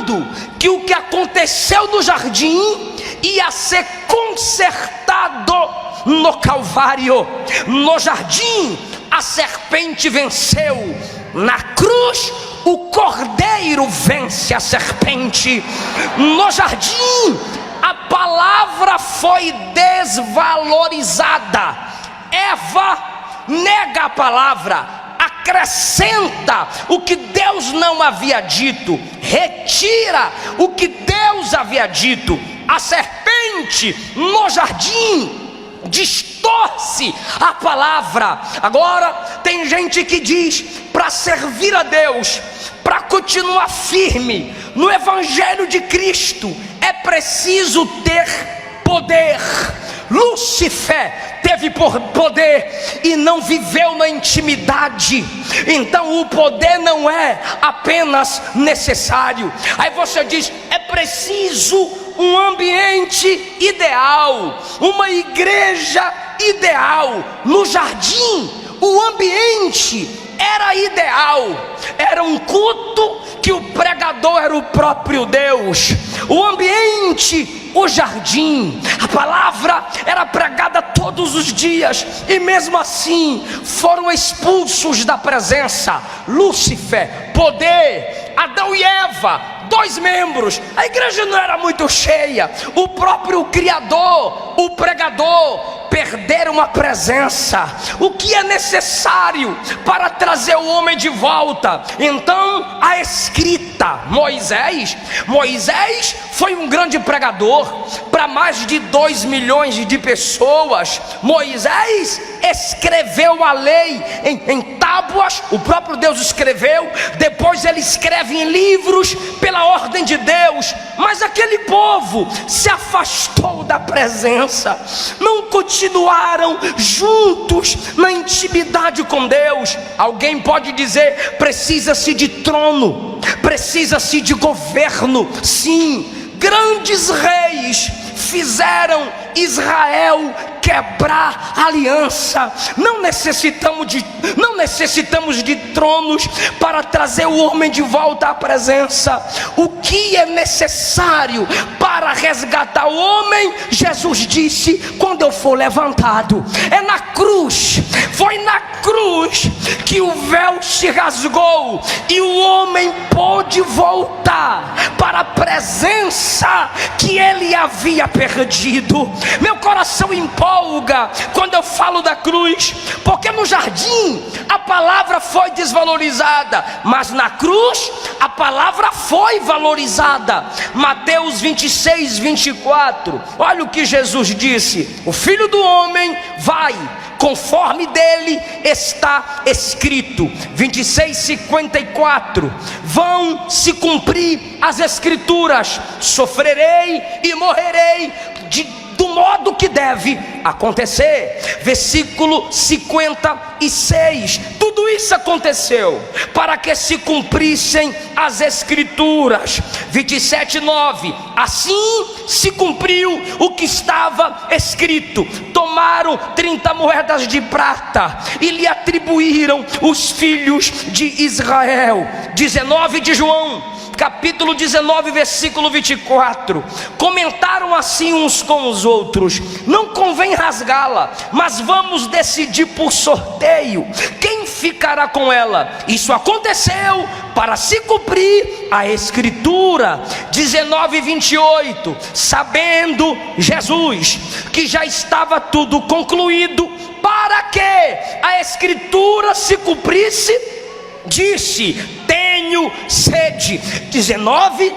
lembrando que o que aconteceu no jardim ia ser consertado no Calvário. No jardim a serpente venceu, na cruz o cordeiro vence a serpente. No jardim a palavra foi desvalorizada. Eva nega a palavra, acrescenta o que Deus não havia dito, retira o que Deus havia dito. A serpente no jardim distorce a palavra. Agora tem gente que diz: para servir a Deus, para continuar firme no Evangelho de Cristo, é preciso ter poder. Lúcifer teve poder e não viveu na intimidade, então o poder não é apenas necessário. Aí você diz: é preciso um ambiente ideal, uma igreja ideal. No jardim o ambiente era ideal, era um culto que o pregador era o próprio Deus. O ambiente, o jardim, a palavra era pregada todos os dias, e mesmo assim foram expulsos da presença. Lúcifer, poder, Adão e Eva, 2 membros. A igreja não era muito cheia. O próprio Criador, o pregador, perderam a presença. O que é necessário para trazer o homem de volta? Então a escrita. Moisés foi um grande pregador para mais de 2 milhões de pessoas. Moisés escreveu a lei em tábuas, o próprio Deus escreveu. Depois ele escreve em livros pela ordem de Deus. Mas aquele povo se afastou da presença, não continuaram juntos na intimidade com Deus. Alguém pode dizer: precisa-se de trono, precisa-se de governo. Sim, grandes reis fizeram Israel quebrar a aliança. Não necessitamos de tronos para trazer o homem de volta à presença. O que é necessário para resgatar o homem? Jesus disse: quando eu for levantado. É na cruz. Foi na cruz que o véu se rasgou e o homem pôde voltar para a presença que ele havia perdido. Meu coração empolga quando eu falo da cruz, porque no jardim a palavra foi desvalorizada, mas na cruz a palavra foi valorizada. Mateus 26, 24, olha o que Jesus disse: o Filho do Homem vai conforme dele está escrito. 26, 54, vão se cumprir as escrituras: sofrerei e morrerei do modo que deve acontecer. Versículo 56, tudo isso aconteceu para que se cumprissem as escrituras. 27, 9, assim se cumpriu o que estava escrito: tomaram 30 moedas de prata e lhe atribuíram os filhos de Israel. 19 de João, capítulo 19, versículo 24, comentaram assim uns com os outros: não convém rasgá-la, mas vamos decidir por sorteio quem ficará com ela. Isso aconteceu para se cumprir a escritura. 19, 28, sabendo Jesus que já estava tudo concluído, para que a escritura se cumprisse, disse: tenho sede. 19,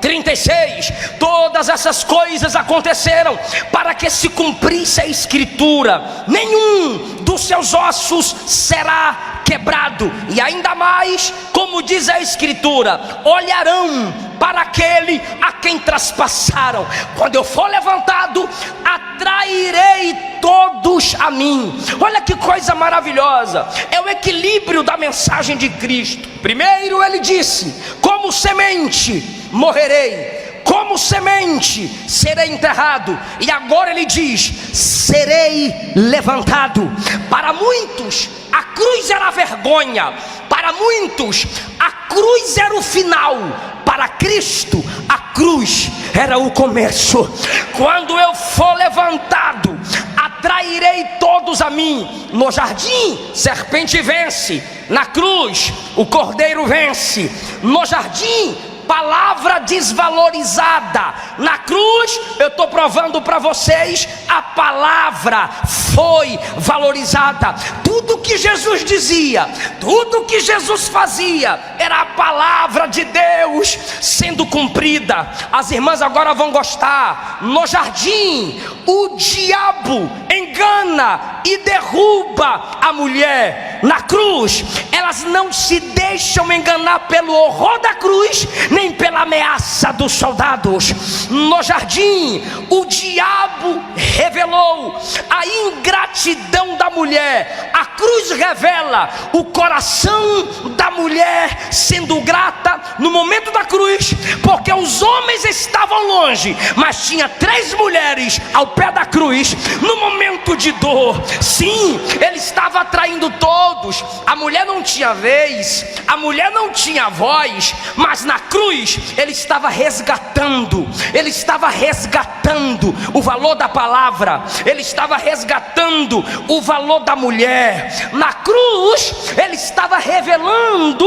36, todas essas coisas aconteceram para que se cumprisse a escritura: nenhum dos seus ossos será quebrado. E ainda mais, como diz a escritura: olharão para aquele a quem traspassaram. Quando eu for levantado, atrairei todos a mim. Olha que coisa maravilhosa, é o equilíbrio da mensagem de Cristo. Primeiro ele disse: como semente morrerei, como semente serei enterrado. E agora ele diz: serei levantado. Para muitos a cruz era a vergonha, para muitos a cruz era o final. Para Cristo, a cruz era o começo. Quando eu for levantado, atrairei todos a mim. No jardim, serpente vence. Na cruz, o cordeiro vence. No jardim, palavra desvalorizada. Na cruz, eu estou provando para vocês, a palavra foi valorizada. Tudo que Jesus dizia, tudo que Jesus fazia, era a palavra de Deus sendo cumprida. As irmãs agora vão gostar. No jardim, o diabo engana e derruba a mulher. Na cruz, elas não se deixam enganar pelo horror da cruz, nem pela ameaça dos soldados. No jardim, o diabo revelou a ingratidão da mulher. A cruz revela o coração da mulher sendo grata no momento da cruz, porque os homens estavam longe, mas tinha 3 mulheres ao pé da cruz no momento de dor. Sim, ele estava atraindo todos. A mulher não tinha vez, a mulher não tinha voz, mas na cruz ele estava resgatando. Ele estava resgatando o valor da palavra. Ele estava resgatando o valor da mulher. Na cruz ele estava revelando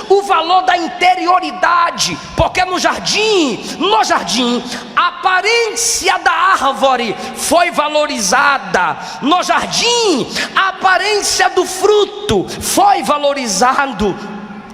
o valor da interioridade, porque no jardim, a aparência da árvore foi valorizada. No jardim, a aparência do fruto foi valorizado.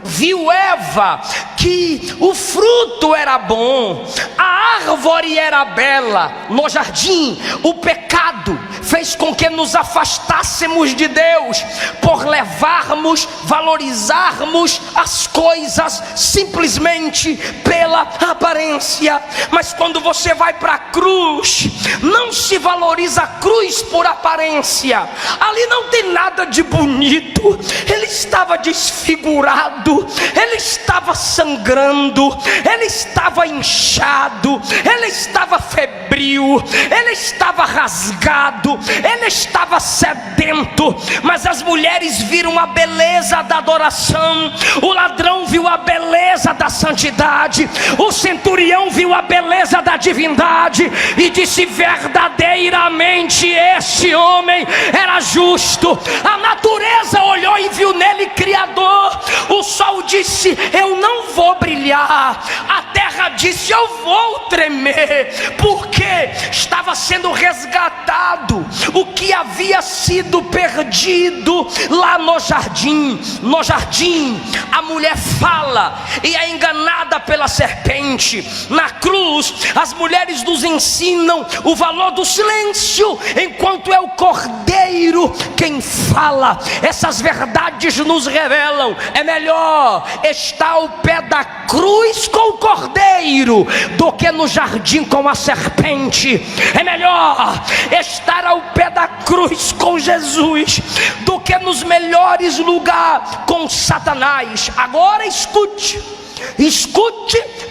Viu Eva que o fruto era bom, a árvore era bela. No jardim, o pecado fez com que nos afastássemos de Deus, por levarmos, valorizarmos as coisas simplesmente pela aparência. Mas quando você vai para a cruz, não se valoriza a cruz por aparência. Ali não tem nada de bonito. Ele estava desfigurado, ele estava sangrando, ele estava inchado, ele estava febril, ele estava rasgado, ele estava sedento. Mas as mulheres viram a beleza da adoração, o ladrão viu a beleza da santidade, o centurião viu a beleza da divindade e disse: verdadeiramente esse homem era justo. A natureza olhou e viu nele Criador. O sol disse: eu não vou brilhar. A terra disse: eu vou tremer, porque estava sendo resgatado o que havia sido perdido lá no jardim. No jardim, a mulher fala e é enganada pela serpente. Na cruz, as mulheres nos ensinam o valor do silêncio, enquanto é o cordeiro quem fala. Essas verdades nos revelam: é melhor estar ao pé da cruz com o cordeiro do que no jardim com a serpente. É melhor estar ao pé da cruz com Jesus do que nos melhores lugares com Satanás. Agora escute,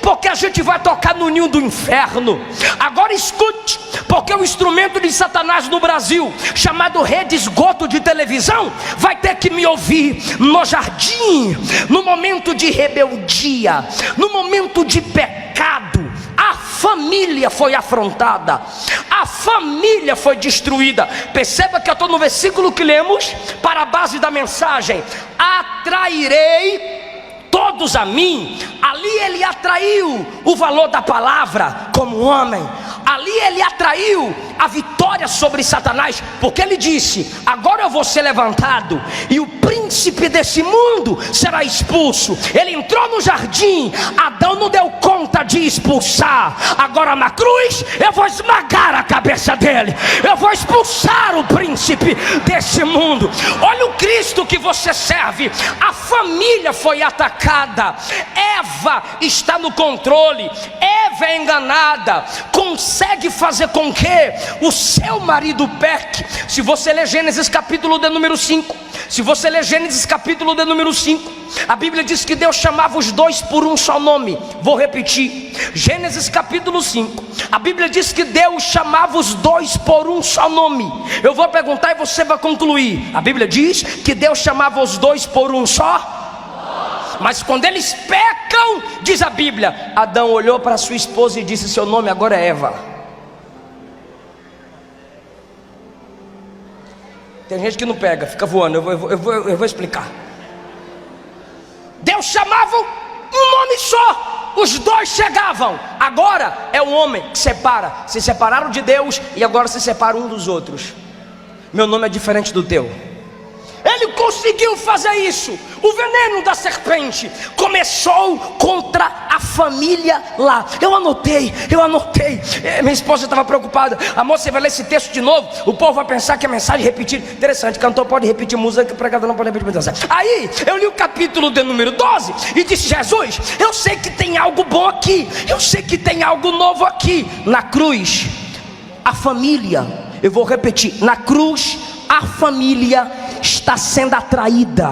porque a gente vai tocar no ninho do inferno. Agora escute, porque o instrumento de Satanás no Brasil, chamado rede esgoto de televisão, vai ter que me ouvir. No jardim, no momento de rebeldia, no momento de pecado, a família foi afrontada, a família foi destruída. Perceba que eu estou no versículo que lemos para a base da mensagem: atrairei todos a mim. Ali ele atraiu o valor da palavra como homem. Ali ele atraiu a vitória sobre Satanás, porque ele disse: agora eu vou ser levantado e o príncipe desse mundo será expulso. Ele entrou no jardim, Adão não deu conta de expulsar. Agora na cruz eu vou esmagar a cabeça dele, eu vou expulsar o príncipe desse mundo. Olha o Cristo que você serve. A família foi atacada, Eva está no controle, Eva é enganada, consegue fazer com que o seu marido peque. Se você ler Gênesis capítulo de número 5, a Bíblia diz que Deus chamava os dois por um só nome. Vou repetir, Gênesis capítulo 5, a Bíblia diz que Deus chamava os dois por um só nome. Eu vou perguntar e você vai concluir. A Bíblia diz que Deus chamava os dois por um só. Mas quando eles pecam, diz a Bíblia, Adão olhou para sua esposa e disse: seu nome agora é Eva. Tem gente que não pega, fica voando. Eu vou explicar. Deus chamava um nome só, os dois chegavam. Agora é o homem que separa. Se separaram de Deus e agora se separam um dos outros. Meu nome é diferente do teu. Ele conseguiu fazer isso. O veneno da serpente começou contra a família lá. Eu anotei. Minha esposa estava preocupada. Amor, você vai ler esse texto de novo? O povo vai pensar que é mensagem repetida. Interessante, cantor pode repetir música, pregador não pode repetir mensagem. Aí eu li o capítulo de número 12 e disse: Jesus, eu sei que tem algo bom aqui, eu sei que tem algo novo aqui. Na cruz, a família, eu vou repetir, na cruz a família está sendo atraída,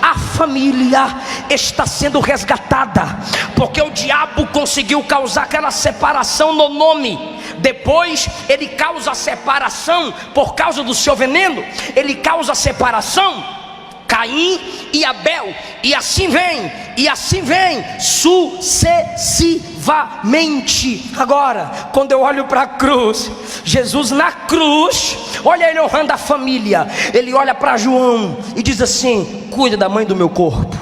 a família está sendo resgatada, porque o diabo conseguiu causar aquela separação no nome. Depois ele causa a separação por causa do seu veneno, ele causa a separação, Caim e Abel, e assim vem sucessivamente. Agora, quando eu olho para a cruz, Jesus na cruz, olha ele honrando a família, ele olha para João e diz assim: cuida da mãe do meu corpo.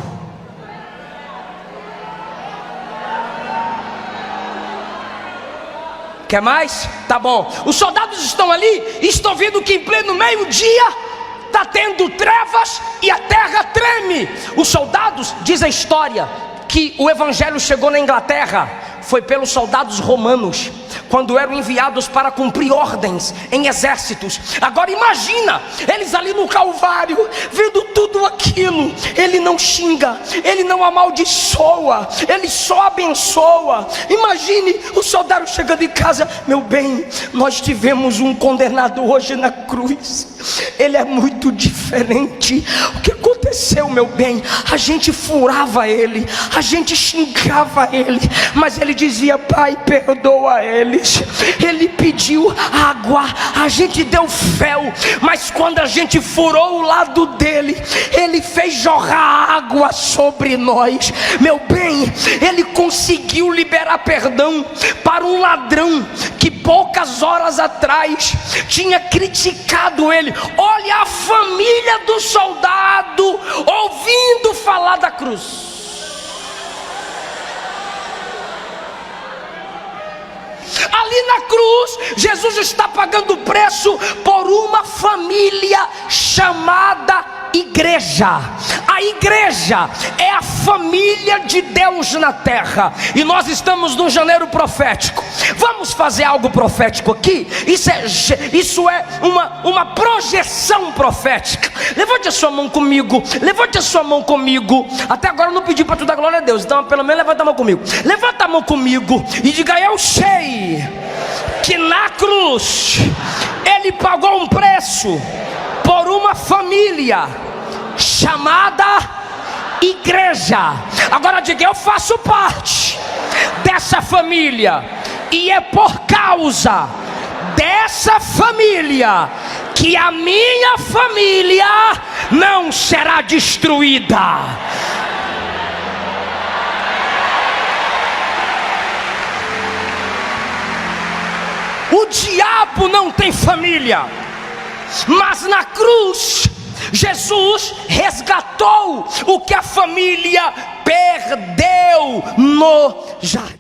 Quer mais? Tá bom. Os soldados estão ali e estão vendo que em pleno meio-dia está tendo trevas e a terra treme. Os soldados, diz a história, que o evangelho chegou na Inglaterra foi pelos soldados romanos, quando eram enviados para cumprir ordens em exércitos. Agora imagina, eles ali no Calvário, vendo tudo aquilo. Ele não xinga, ele não amaldiçoa, ele só abençoa. Imagine o soldado chegando em casa: meu bem, nós tivemos um condenado hoje na cruz, ele é muito diferente. O que aconteceu, meu bem? A gente furava ele, a gente xingava ele, mas ele dizia: pai, perdoa eles. Ele pediu água, a gente deu fel, mas quando a gente furou o lado dele, ele fez jorrar água sobre nós. Meu bem, ele conseguiu liberar perdão para um ladrão que poucas horas atrás tinha criticado ele. Olha a família do soldado ouvindo falar da cruz. Ali na cruz, Jesus está pagando o preço por uma família chamada igreja. A igreja é a família de Deus na terra. E nós estamos num janeiro profético. Vamos fazer algo profético aqui? Isso é uma projeção profética. Levante a sua mão comigo. Levante a sua mão comigo. Até agora eu não pedi para tu dar glória a Deus, então pelo menos levanta a mão comigo. Levanta a mão comigo e diga: eu sei que na cruz ele pagou um preço por uma família chamada igreja. Agora diga: eu faço parte dessa família, e é por causa dessa família que a minha família não será destruída. O diabo não tem família, mas na cruz Jesus resgatou o que a família perdeu no jardim.